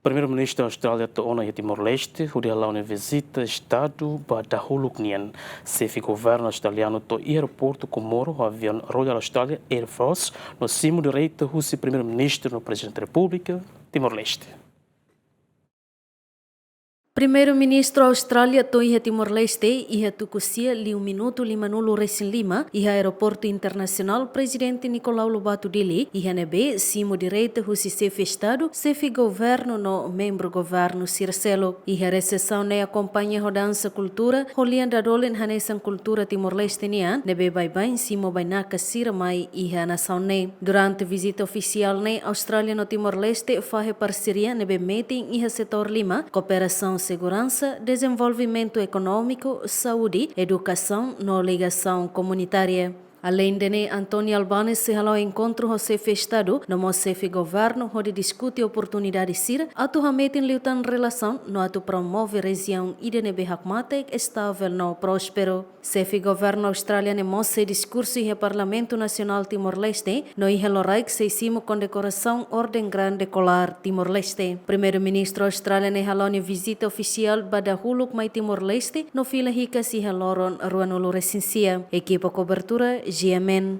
Primeiru-Ministru Austrália e Timor-Leste, hodi hala'o vizita Estadu ba dahuluk nian. Xefe Governu Australianu to Aeroportu Comoro, o aviaun Royal Australia Air Force, no simu direta husi Primeiru-Ministru no Prezidente Republika Timor-Leste. Primeiru-Ministru Austrália to Timor-Leste iha tukusia 5:05 iha Aeroportu Internacional Presidente Nicolau Lobato Dili iha nebe simu direta husi Xefe Estadu, Xefe Governu no membro governo Circelo. Iha recessão ne acompanha rodança cultura, holian dadolen hanesan cultura Timor-Leste nian, nebe baibain simu bainaka siramai iha nação ne. Durante visita oficial ne, Austrália no Timor-Leste fahe parceria nebe meeting iha setor 5, cooperação segurança, desenvolvimento econômico, saúde, educação no ligação comunitária. Além de António Albanese se hala'o encontro o Xefe Estadu, no Xefe Governu onde discute oportunidade sira, atu hametin liutan relação no atu promove região idnebe hakmatek estável no próspero. Xefe Governu Australianu mose discurso e Parlamento Nacional Timor-Leste no iheloraik seisimo condecoração Ordem Grande Colar Timor-Leste. Primeiru-Ministru Australianu hala'o vizita oficial ba dahuluk mai Timor-Leste no fila hika si haloron ruanulu resensia. Equipa cobertura GMN.